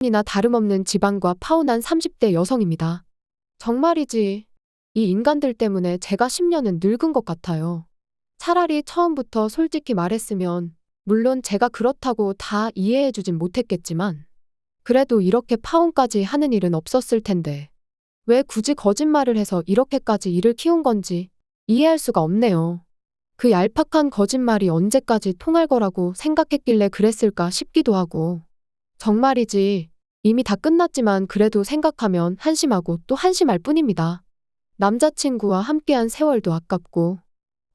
이나 다름없는 지방과 파혼한 30대 여성입니다. 정말이지. 이 인간들 때문에 제가 10년은 늙은 것 같아요. 차라리 처음부터 솔직히 말했으면, 물론 제가 그렇다고 다 이해해주진 못했겠지만, 그래도 이렇게 파혼까지 하는 일은 없었을 텐데, 왜 굳이 거짓말을 해서 이렇게까지 일을 키운 건지 이해할 수가 없네요. 그 얄팍한 거짓말이 언제까지 통할 거라고 생각했길래 그랬을까 싶기도 하고. 정말이지. 이미 다 끝났지만 그래도 생각하면 한심하고 또 한심할 뿐입니다. 남자친구와 함께한 세월도 아깝고,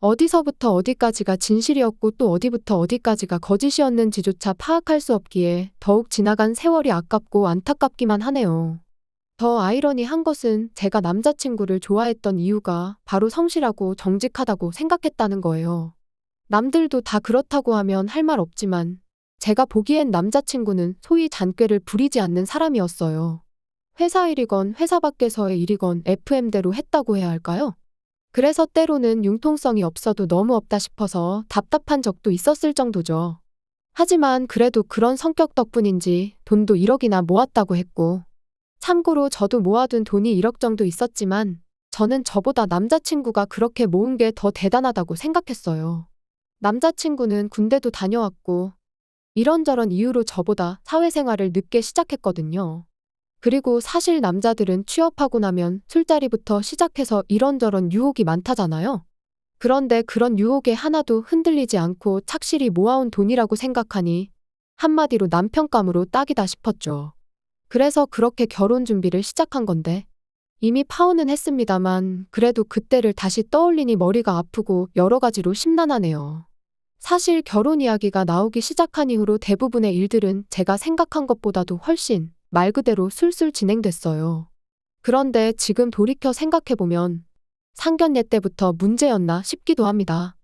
어디서부터 어디까지가 진실이었고 또 어디부터 어디까지가 거짓이었는지조차 파악할 수 없기에 더욱 지나간 세월이 아깝고 안타깝기만 하네요. 더 아이러니한 것은 제가 남자친구를 좋아했던 이유가 바로 성실하고 정직하다고 생각했다는 거예요. 남들도 다 그렇다고 하면 할 말 없지만 제가 보기엔 남자친구는 소위 잔꾀를 부리지 않는 사람이었어요. 회사 일이건 회사 밖에서의 일이건 FM대로 했다고 해야 할까요? 그래서 때로는 융통성이 없어도 너무 없다 싶어서 답답한 적도 있었을 정도죠. 하지만 그래도 그런 성격 덕분인지 돈도 1억이나 모았다고 했고, 참고로 저도 모아둔 돈이 1억 정도 있었지만 저는 저보다 남자친구가 그렇게 모은 게 더 대단하다고 생각했어요. 남자친구는 군대도 다녀왔고 이런저런 이유로 저보다 사회생활을 늦게 시작했거든요. 그리고 사실 남자들은 취업하고 나면 술자리부터 시작해서 이런저런 유혹이 많다잖아요. 그런데 그런 유혹에 하나도 흔들리지 않고 착실히 모아온 돈이라고 생각하니 한마디로 남편감으로 딱이다 싶었죠. 그래서 그렇게 결혼 준비를 시작한 건데, 이미 파혼은 했습니다만 그래도 그때를 다시 떠올리니 머리가 아프고 여러 가지로 심란하네요. 사실 결혼 이야기가 나오기 시작한 이후로 대부분의 일들은 제가 생각한 것보다도 훨씬 말 그대로 술술 진행됐어요. 그런데 지금 돌이켜 생각해보면 상견례 때부터 문제였나 싶기도 합니다.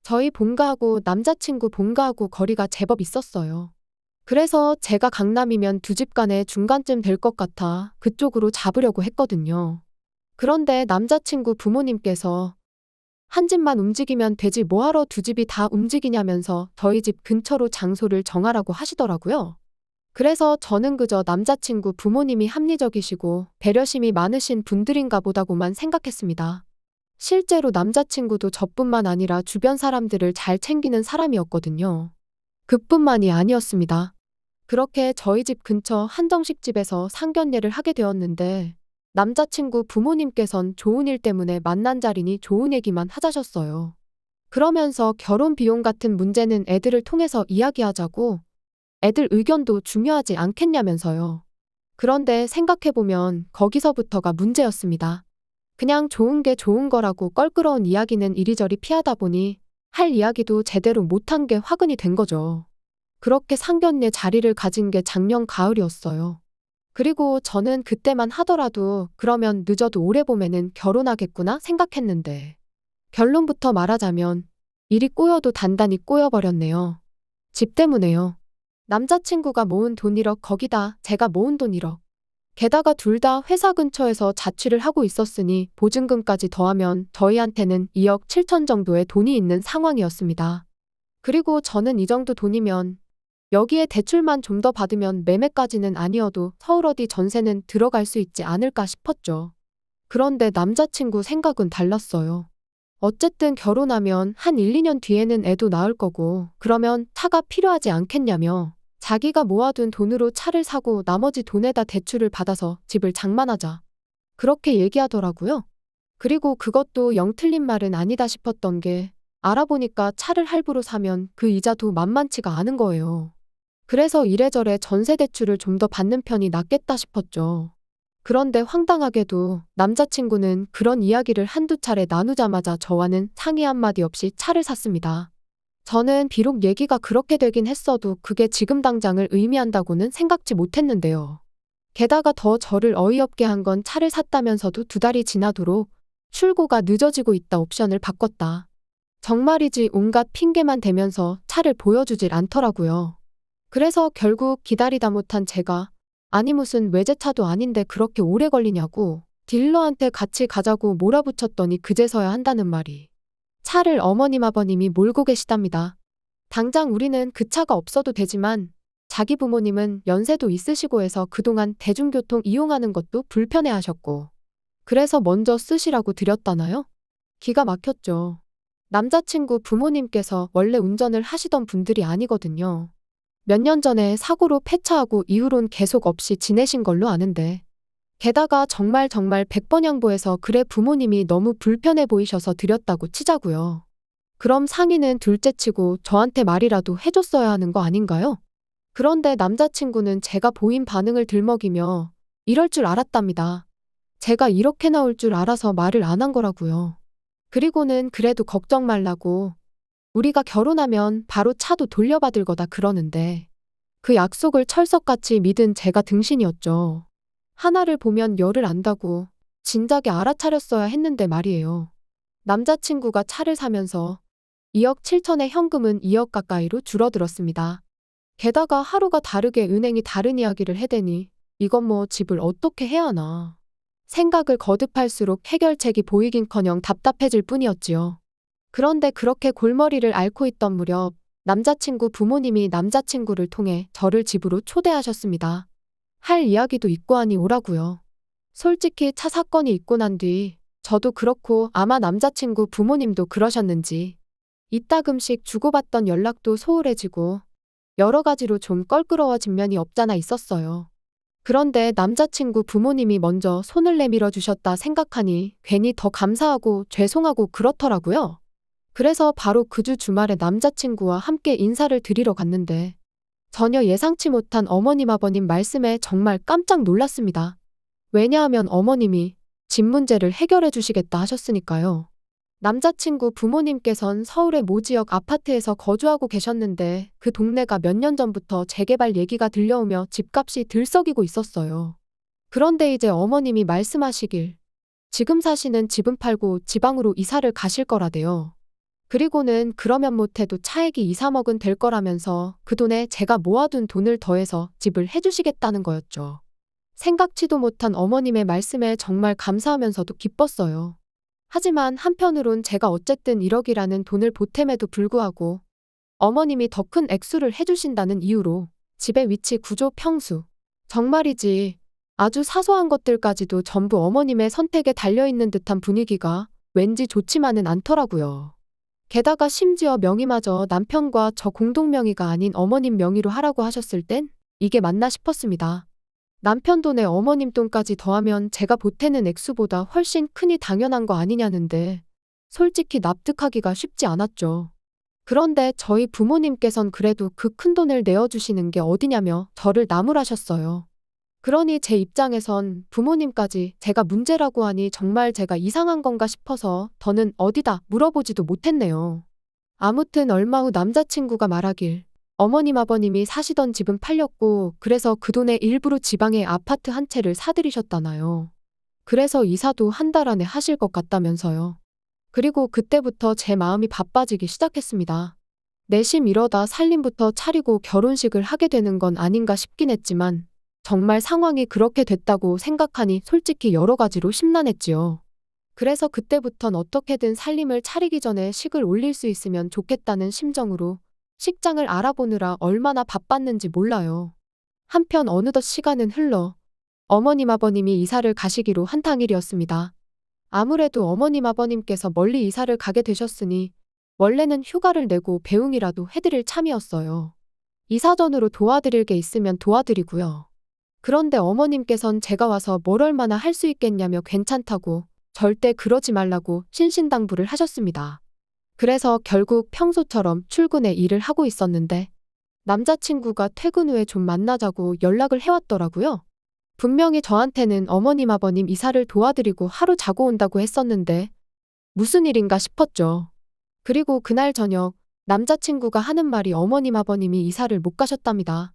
저희 본가하고 남자친구 본가하고 거리가 제법 있었어요. 그래서 제가 강남이면 두 집 간의 중간쯤 될 것 같아 그쪽으로 잡으려고 했거든요. 그런데 남자친구 부모님께서 한 집만 움직이면 되지 뭐하러 두 집이 다 움직이냐면서 저희 집 근처로 장소를 정하라고 하시더라고요. 그래서 저는 그저 남자친구 부모님이 합리적이시고 배려심이 많으신 분들인가 보다고만 생각했습니다. 실제로 남자친구도 저뿐만 아니라 주변 사람들을 잘 챙기는 사람이었거든요. 그뿐만이 아니었습니다. 그렇게 저희 집 근처 한정식집에서 상견례를 하게 되었는데 남자친구 부모님께선 좋은 일 때문에 만난 자리니 좋은 얘기만 하자셨어요. 그러면서 결혼 비용 같은 문제는 애들을 통해서 이야기하자고, 애들 의견도 중요하지 않겠냐면서요. 그런데 생각해보면 거기서부터가 문제였습니다. 그냥 좋은 게 좋은 거라고 껄끄러운 이야기는 이리저리 피하다 보니 할 이야기도 제대로 못한 게 화근이 된 거죠. 그렇게 상견례 자리를 가진 게 작년 가을이었어요. 그리고 저는 그때만 하더라도 그러면 늦어도 올해 봄에는 결혼하겠구나 생각했는데, 결론부터 말하자면 일이 꼬여도 단단히 꼬여버렸네요. 집 때문에요. 남자친구가 모은 돈 1억, 거기다 제가 모은 돈 1억. 게다가 둘 다 회사 근처에서 자취를 하고 있었으니 보증금까지 더하면 저희한테는 2억 7천 정도의 돈이 있는 상황이었습니다. 그리고 저는 이 정도 돈이면 여기에 대출만 좀 더 받으면 매매까지는 아니어도 서울 어디 전세는 들어갈 수 있지 않을까 싶었죠. 그런데 남자친구 생각은 달랐어요. 어쨌든 결혼하면 한 1, 2년 뒤에는 애도 낳을 거고 그러면 차가 필요하지 않겠냐며 자기가 모아둔 돈으로 차를 사고 나머지 돈에다 대출을 받아서 집을 장만하자. 그렇게 얘기하더라고요. 그리고 그것도 영 틀린 말은 아니다 싶었던 게, 알아보니까 차를 할부로 사면 그 이자도 만만치가 않은 거예요. 그래서 이래저래 전세 대출을 좀 더 받는 편이 낫겠다 싶었죠. 그런데 황당하게도 남자친구는 그런 이야기를 한두 차례 나누자마자 저와는 상의 한마디 없이 차를 샀습니다. 저는 비록 얘기가 그렇게 되긴 했어도 그게 지금 당장을 의미한다고는 생각지 못했는데요. 게다가 더 저를 어이없게 한 건 차를 샀다면서도 2달이 지나도록 출고가 늦어지고 있다 옵션을 바꿨다. 정말이지 온갖 핑계만 대면서 차를 보여주질 않더라고요. 그래서 결국 기다리다 못한 제가, 아니 무슨 외제차도 아닌데 그렇게 오래 걸리냐고 딜러한테 같이 가자고 몰아붙였더니 그제서야 한다는 말이, 차를 어머님 아버님이 몰고 계시답니다. 당장 우리는 그 차가 없어도 되지만 자기 부모님은 연세도 있으시고 해서 그동안 대중교통 이용하는 것도 불편해 하셨고, 그래서 먼저 쓰시라고 드렸다나요? 기가 막혔죠. 남자친구 부모님께서 원래 운전을 하시던 분들이 아니거든요. 몇 년 전에 사고로 폐차하고 이후론 계속 없이 지내신 걸로 아는데, 게다가 정말 100번 양보해서 그래 부모님이 너무 불편해 보이셔서 드렸다고 치자고요. 그럼 상의는 둘째치고 저한테 말이라도 해줬어야 하는 거 아닌가요? 그런데 남자친구는 제가 보인 반응을 들먹이며 이럴 줄 알았답니다. 제가 이렇게 나올 줄 알아서 말을 안 한 거라고요. 그리고는 그래도 걱정 말라고 우리가 결혼하면 바로 차도 돌려받을 거다 그러는데 그 약속을 철석같이 믿은 제가 등신이었죠. 하나를 보면 열을 안다고 진작에 알아차렸어야 했는데 말이에요. 남자친구가 차를 사면서 2억 7천의 현금은 2억 가까이로 줄어들었습니다. 게다가 하루가 다르게 은행이 다른 이야기를 해대니 이건 뭐 집을 어떻게 해야 하나. 생각을 거듭할수록 해결책이 보이긴커녕 답답해질 뿐이었지요. 그런데 그렇게 골머리를 앓고 있던 무렵 남자친구 부모님이 남자친구를 통해 저를 집으로 초대하셨습니다. 할 이야기도 있고 하니 오라고요. 솔직히 차 사건이 있고 난 뒤 저도 그렇고 아마 남자친구 부모님도 그러셨는지 이따금씩 주고받던 연락도 소홀해지고 여러 가지로 좀 껄끄러워진 면이 없잖아 있었어요. 그런데 남자친구 부모님이 먼저 손을 내밀어 주셨다 생각하니 괜히 더 감사하고 죄송하고 그렇더라고요. 그래서 바로 그 주 주말에 남자친구와 함께 인사를 드리러 갔는데 전혀 예상치 못한 어머님 아버님 말씀에 정말 깜짝 놀랐습니다. 왜냐하면 어머님이 집 문제를 해결해 주시겠다 하셨으니까요. 남자친구 부모님께선 서울의 모 지역 아파트에서 거주하고 계셨는데 그 동네가 몇 년 전부터 재개발 얘기가 들려오며 집값이 들썩이고 있었어요. 그런데 이제 어머님이 말씀하시길 지금 사시는 집은 팔고 지방으로 이사를 가실 거라대요. 그리고는 그러면 못해도 차액이 2, 3억은 될 거라면서 그 돈에 제가 모아둔 돈을 더해서 집을 해주시겠다는 거였죠. 생각지도 못한 어머님의 말씀에 정말 감사하면서도 기뻤어요. 하지만 한편으론 제가 어쨌든 1억이라는 돈을 보탬에도 불구하고 어머님이 더 큰 액수를 해주신다는 이유로 집의 위치, 구조, 평수, 정말이지 아주 사소한 것들까지도 전부 어머님의 선택에 달려있는 듯한 분위기가 왠지 좋지만은 않더라고요. 게다가 심지어 명의마저 남편과 저 공동 명의가 아닌 어머님 명의로 하라고 하셨을 땐 이게 맞나 싶었습니다. 남편 돈에 어머님 돈까지 더하면 제가 보태는 액수보다 훨씬 크니 당연한 거 아니냐는데 솔직히 납득하기가 쉽지 않았죠. 그런데 저희 부모님께선 그래도 그 큰 돈을 내어주시는 게 어디냐며 저를 나무라셨어요. 그러니 제 입장에선 부모님까지 제가 문제라고 하니 정말 제가 이상한 건가 싶어서 더는 어디다 물어보지도 못했네요. 아무튼 얼마 후 남자친구가 말하길 어머님 아버님이 사시던 집은 팔렸고 그래서 그 돈에 일부러 지방에 아파트 한 채를 사들이셨다나요. 그래서 이사도 한 달 안에 하실 것 같다면서요. 그리고 그때부터 제 마음이 바빠지기 시작했습니다. 내심 이러다 살림부터 차리고 결혼식을 하게 되는 건 아닌가 싶긴 했지만 정말 상황이 그렇게 됐다고 생각하니 솔직히 여러 가지로 심란했지요. 그래서 그때부턴 어떻게든 살림을 차리기 전에 식을 올릴 수 있으면 좋겠다는 심정으로 식장을 알아보느라 얼마나 바빴는지 몰라요. 한편 어느덧 시간은 흘러 어머님 아버님이 이사를 가시기로 한 당일이었습니다. 아무래도 어머님 아버님께서 멀리 이사를 가게 되셨으니 원래는 휴가를 내고 배웅이라도 해드릴 참이었어요. 이사 전으로 도와드릴 게 있으면 도와드리고요. 그런데 어머님께선 제가 와서 뭘 얼마나 할 수 있겠냐며 괜찮다고 절대 그러지 말라고 신신당부를 하셨습니다. 그래서 결국 평소처럼 출근에 일을 하고 있었는데 남자친구가 퇴근 후에 좀 만나자고 연락을 해왔더라고요. 분명히 저한테는 어머님 아버님 이사를 도와드리고 하루 자고 온다고 했었는데 무슨 일인가 싶었죠. 그리고 그날 저녁 남자친구가 하는 말이 어머님 아버님이 이사를 못 가셨답니다.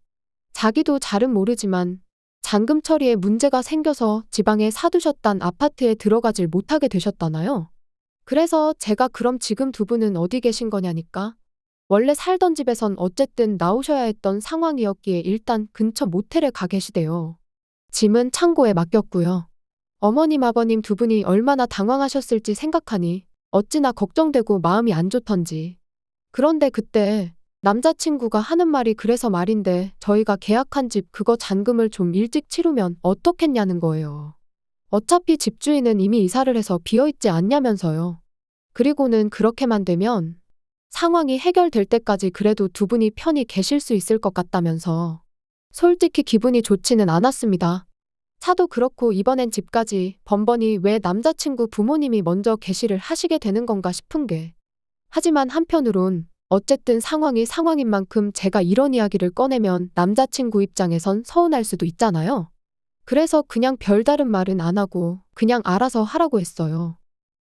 자기도 잘은 모르지만 잔금 처리에 문제가 생겨서 지방에 사두셨단 아파트에 들어가질 못하게 되셨다나요. 그래서 제가 그럼 지금 두 분은 어디 계신 거냐니까 원래 살던 집에선 어쨌든 나오셔야 했던 상황이었기에 일단 근처 모텔에 가 계시대요. 짐은 창고에 맡겼고요. 어머님 아버님 두 분이 얼마나 당황하셨을지 생각하니 어찌나 걱정되고 마음이 안 좋던지. 그런데 그때 남자친구가 하는 말이 그래서 말인데 저희가 계약한 집 그거 잔금을 좀 일찍 치르면 어떻겠냐는 거예요. 어차피 집주인은 이미 이사를 해서 비어있지 않냐면서요. 그리고는 그렇게만 되면 상황이 해결될 때까지 그래도 두 분이 편히 계실 수 있을 것 같다면서. 솔직히 기분이 좋지는 않았습니다. 차도 그렇고 이번엔 집까지 번번이 왜 남자친구 부모님이 먼저 개시를 하시게 되는 건가 싶은 게. 하지만 한편으론 어쨌든 상황이 상황인 만큼 제가 이런 이야기를 꺼내면 남자친구 입장에선 서운할 수도 있잖아요. 그래서 그냥 별다른 말은 안 하고 그냥 알아서 하라고 했어요.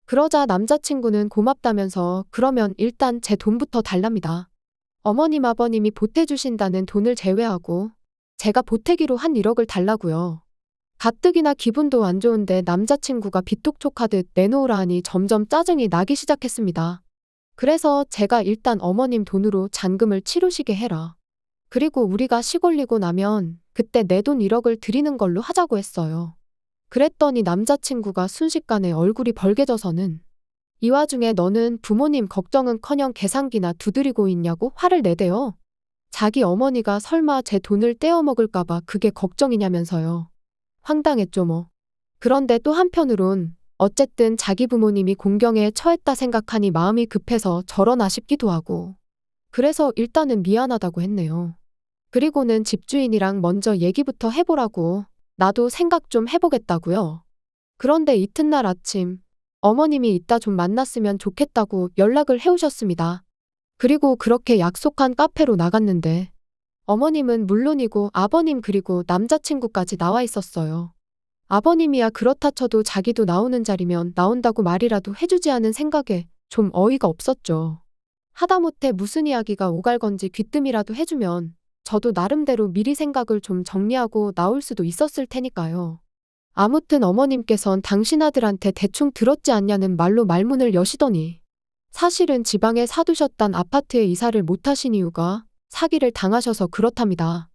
그러자 남자친구는 고맙다면서 그러면 일단 제 돈부터 달랍니다. 어머님 아버님이 보태주신다는 돈을 제외하고 제가 보태기로 한 1억을 달라고요. 가뜩이나 기분도 안 좋은데 남자친구가 빚독촉하듯 내놓으라 하니 점점 짜증이 나기 시작했습니다. 그래서 제가 일단 어머님 돈으로 잔금을 치르시게 해라. 그리고 우리가 시골리고 나면 그때 내 돈 1억을 드리는 걸로 하자고 했어요. 그랬더니 남자친구가 순식간에 얼굴이 벌개져서는 이 와중에 너는 부모님 걱정은커녕 계산기나 두드리고 있냐고 화를 내대요. 자기 어머니가 설마 제 돈을 떼어먹을까봐 그게 걱정이냐면서요. 황당했죠 뭐. 그런데 또 한편으론 어쨌든 자기 부모님이 공경에 처했다 생각하니 마음이 급해서 저러나 싶기도 하고. 그래서 일단은 미안하다고 했네요. 그리고는 집주인이랑 먼저 얘기부터 해보라고 나도 생각 좀 해보겠다고요. 그런데 이튿날 아침 어머님이 이따 좀 만났으면 좋겠다고 연락을 해오셨습니다. 그리고 그렇게 약속한 카페로 나갔는데 어머님은 물론이고 아버님 그리고 남자친구까지 나와 있었어요. 아버님이야 그렇다 쳐도 자기도 나오는 자리면 나온다고 말이라도 해주지 않은 생각에 좀 어이가 없었죠. 하다못해 무슨 이야기가 오갈 건지 귀뜸이라도 해주면 저도 나름대로 미리 생각을 좀 정리하고 나올 수도 있었을 테니까요. 아무튼 어머님께선 당신 아들한테 대충 들었지 않냐는 말로 말문을 여시더니 사실은 지방에 사두셨단 아파트에 이사를 못하신 이유가 사기를 당하셔서 그렇답니다.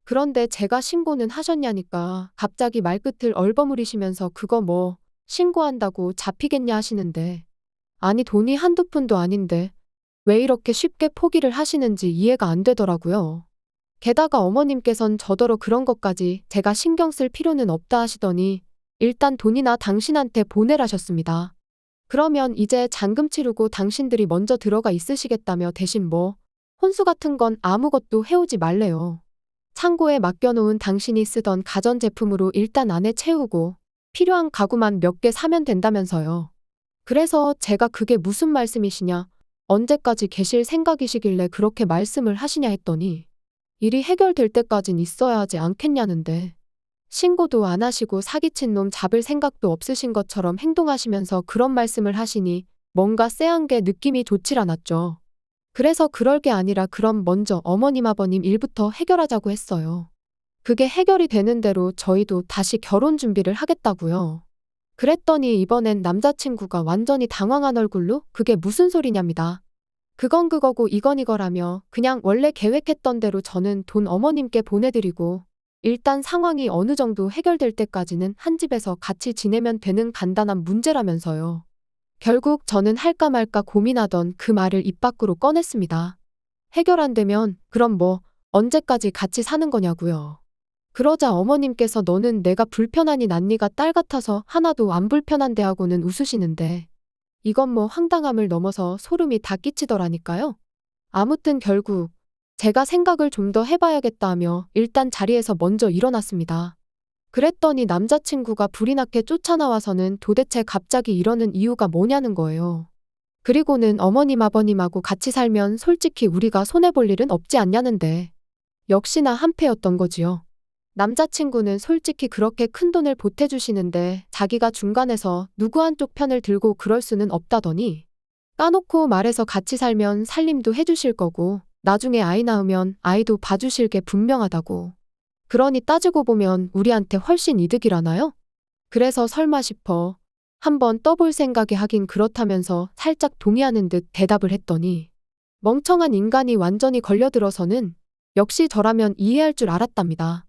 그런데 제가 신고는 하셨냐니까 갑자기 말끝을 얼버무리시면서 그거 뭐 신고한다고 잡히겠냐 하시는데 아니 돈이 한두 푼도 아닌데 왜 이렇게 쉽게 포기를 하시는지 이해가 안 되더라고요. 게다가 어머님께선 저더러 그런 것까지 제가 신경 쓸 필요는 없다 하시더니 일단 돈이나 당신한테 보내라셨습니다. 그러면 이제 잔금 치르고 당신들이 먼저 들어가 있으시겠다며 대신 뭐 혼수 같은 건 아무것도 해오지 말래요. 창고에 맡겨놓은 당신이 쓰던 가전제품으로 일단 안에 채우고 필요한 가구만 몇 개 사면 된다면서요. 그래서 제가 그게 무슨 말씀이시냐, 언제까지 계실 생각이시길래 그렇게 말씀을 하시냐 했더니 일이 해결될 때까진 있어야 하지 않겠냐는데 신고도 안 하시고 사기친 놈 잡을 생각도 없으신 것처럼 행동하시면서 그런 말씀을 하시니 뭔가 쎄한 게 느낌이 좋질 않았죠. 그래서 그럴 게 아니라 그럼 먼저 어머님 아버님 일부터 해결하자고 했어요. 그게 해결이 되는 대로 저희도 다시 결혼 준비를 하겠다고요. 그랬더니 이번엔 남자친구가 완전히 당황한 얼굴로 그게 무슨 소리냐입니다. 그건 그거고 이건 이거라며 그냥 원래 계획했던 대로 저는 돈 어머님께 보내드리고 일단 상황이 어느 정도 해결될 때까지는 한 집에서 같이 지내면 되는 간단한 문제라면서요. 결국 저는 할까 말까 고민하던 그 말을 입 밖으로 꺼냈습니다. 해결 안 되면 그럼 뭐 언제까지 같이 사는 거냐고요. 그러자 어머님께서 너는 내가 불편하니 난 네가 딸 같아서 하나도 안 불편한데 하고는 웃으시는데 이건 뭐 황당함을 넘어서 소름이 다 끼치더라니까요. 아무튼 결국 제가 생각을 좀 더 해봐야겠다 하며 일단 자리에서 먼저 일어났습니다. 그랬더니 남자친구가 불이 나게 쫓아나와서는 도대체 갑자기 이러는 이유가 뭐냐는 거예요. 그리고는 어머님 아버님하고 같이 살면 솔직히 우리가 손해볼 일은 없지 않냐는데 역시나 한패였던 거지요. 남자친구는 솔직히 그렇게 큰돈을 보태주시는데 자기가 중간에서 누구 한쪽 편을 들고 그럴 수는 없다더니 까놓고 말해서 같이 살면 살림도 해주실 거고 나중에 아이 낳으면 아이도 봐주실 게 분명하다고. 그러니 따지고 보면 우리한테 훨씬 이득이라나요? 그래서 설마 싶어 한번 떠볼 생각이 하긴 그렇다면서 살짝 동의하는 듯 대답을 했더니 멍청한 인간이 완전히 걸려들어서는 역시 저라면 이해할 줄 알았답니다.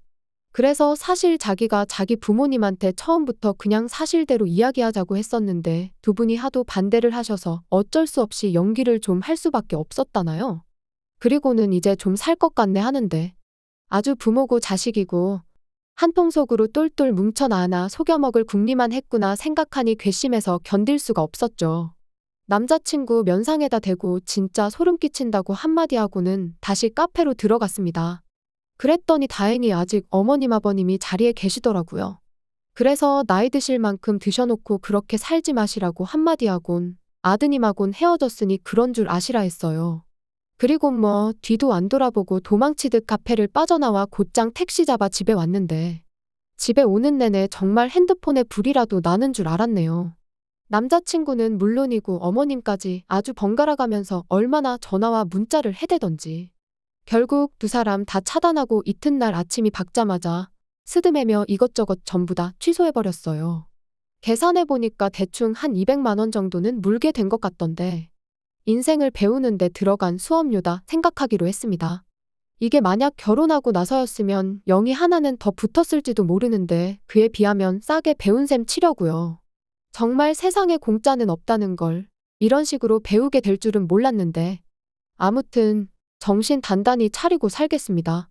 그래서 사실 자기가 자기 부모님한테 처음부터 그냥 사실대로 이야기하자고 했었는데 두 분이 하도 반대를 하셔서 어쩔 수 없이 연기를 좀 할 수밖에 없었다나요? 그리고는 이제 좀 살 것 같네 하는데 아주 부모고 자식이고 한 통속으로 똘똘 뭉쳐 나아나 속여 먹을 궁리만 했구나 생각하니 괘씸해서 견딜 수가 없었죠. 남자친구 면상에다 대고 진짜 소름 끼친다고 한마디 하고는 다시 카페로 들어갔습니다. 그랬더니 다행히 아직 어머님 아버님이 자리에 계시더라고요. 그래서 나이 드실 만큼 드셔놓고 그렇게 살지 마시라고 한마디 하곤 아드님하곤 헤어졌으니 그런 줄 아시라 했어요. 그리고 뭐 뒤도 안 돌아보고 도망치듯 카페를 빠져나와 곧장 택시 잡아 집에 왔는데 집에 오는 내내 정말 핸드폰에 불이라도 나는 줄 알았네요. 남자친구는 물론이고 어머님까지 아주 번갈아 가면서 얼마나 전화와 문자를 해대던지. 결국 두 사람 다 차단하고 이튿날 아침이 밝자마자 스드메며 이것저것 전부 다 취소해버렸어요. 계산해보니까 대충 한 200만 원 정도는 물게 된 것 같던데 인생을 배우는데 들어간 수업료다 생각하기로 했습니다. 이게 만약 결혼하고 나서였으면 영이 하나는 더 붙었을지도 모르는데 그에 비하면 싸게 배운 셈 치려고요. 정말 세상에 공짜는 없다는 걸 이런 식으로 배우게 될 줄은 몰랐는데 아무튼 정신 단단히 차리고 살겠습니다.